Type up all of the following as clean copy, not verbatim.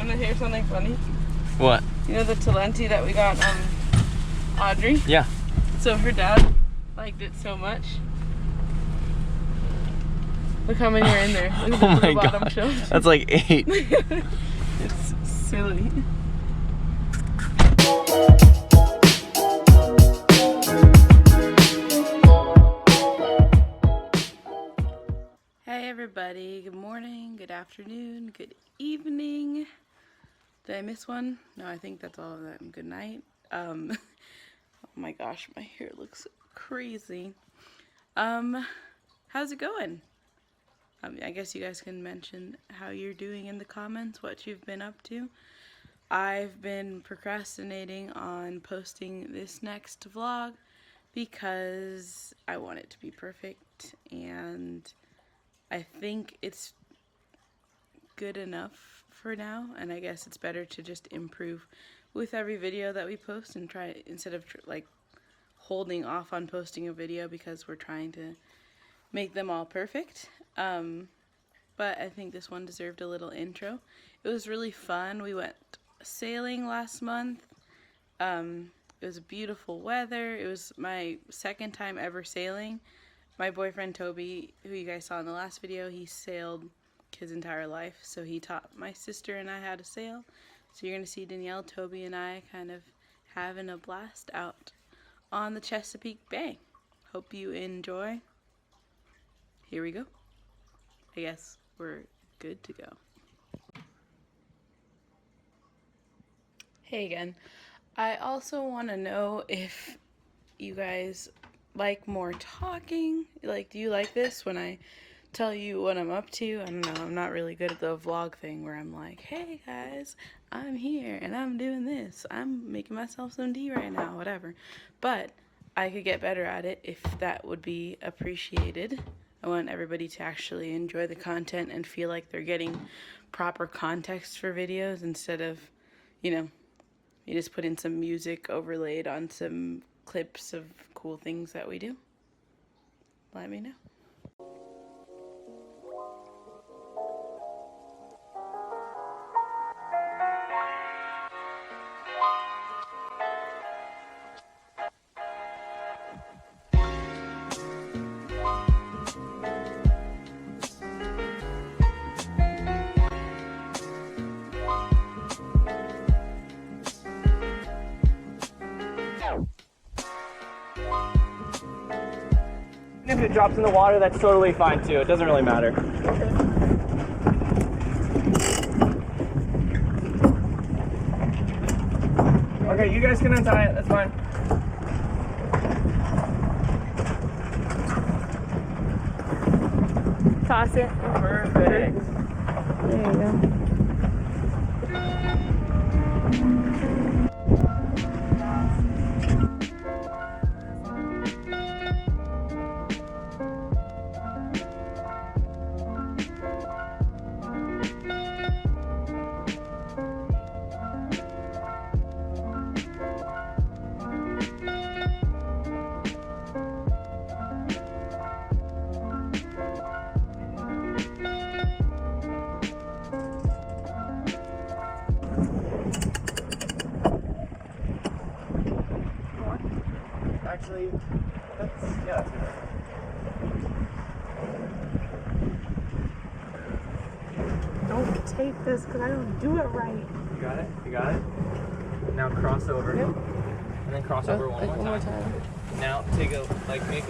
Want to hear something funny? What? You know the Talenti that we got Audrey? Yeah. So her dad liked it so much. Look how many are in there. Look at the bottom shelf. That's like 8. It's silly. Hey everybody, good morning, good afternoon, good evening. Did I miss one? No, I think that's all of them. Good night. Oh my gosh, my hair looks crazy. How's it going? I guess you guys can mention how you're doing in the comments, what you've been up to. I've been procrastinating on posting this next vlog because I want it to be perfect, and I think it's good enough for now, and I guess it's better to just improve with every video that we post and try, instead of like holding off on posting a video because we're trying to make them all perfect. But I think this one deserved a little intro. It was really fun. We went sailing last month. It was beautiful weather. It was my second time ever sailing. My boyfriend Toby, who you guys saw in the last video, he sailed his entire life, so he taught my sister and I how to sail. So you're gonna see Danielle, Toby, and I kind of having a blast out on the Chesapeake Bay. Hope you enjoy. Here we go. I guess we're good to go. Hey again. I also want to know if you guys like more talking. Like, do you like this when I tell you what I'm up to? I don't know, I'm not really good at the vlog thing where I'm like, hey guys, I'm here and I'm doing this. I'm making myself some tea right now, whatever. But I could get better at it if that would be appreciated. I want everybody to actually enjoy the content and feel like they're getting proper context for videos instead of, you know, you just put in some music overlaid on some clips of cool things that we do. Let me know. If it drops in the water, that's totally fine too. It doesn't really matter. Okay, you guys can untie it. That's fine. Toss it. Perfect. There you go. Actually, that's good. Don't take this because I don't do it right. You got it? You got it? Now cross over. Yep. And then cross over one more time. Now make a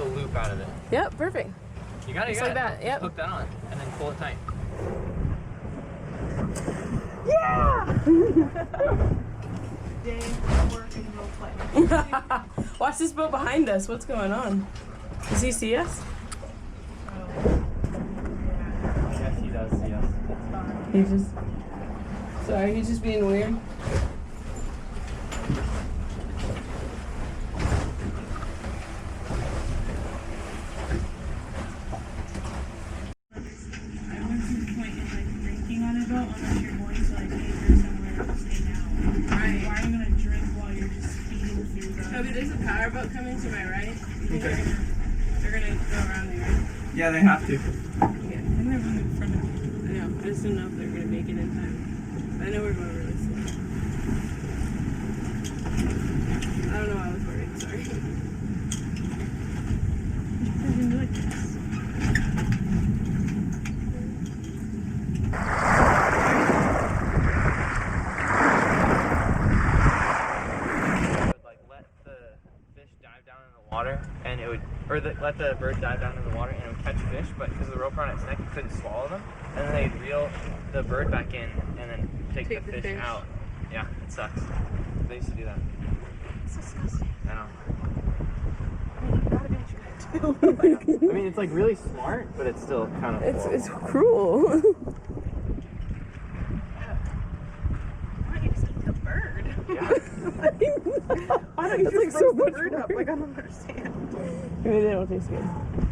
loop out of it. Yep, perfect. You got it, Just like that, yep. Hook that on and then pull it tight. Yeah! Day work and role play. Watch this boat behind us. What's going on? Does he see us? Yes, he does see us. He's just... Sorry, he's just being weird. Toby, there's a powerboat coming to my right. Okay. They're gonna go around there. Yeah, they have to. Yeah, and they're in front of me. I know. I just don't know if they're gonna make it in time. I know we're going really slow. I don't know why I was worried, sorry. I didn't like this. Water, and it would, let the bird dive down in the water, and it would catch fish, but because of the rope around its neck, it couldn't swallow them, and then they'd reel the bird back in, and then take the fish out. Yeah, it sucks. They used to do that. It's disgusting. I know. You gotta do what you gotta do. I mean, it's like really smart, but it's still kind of It's cruel. Why don't you just eat the bird? Yeah. Why don't you That's just like so roast the much bird up? work. Like, I don't understand. Maybe they don't taste good.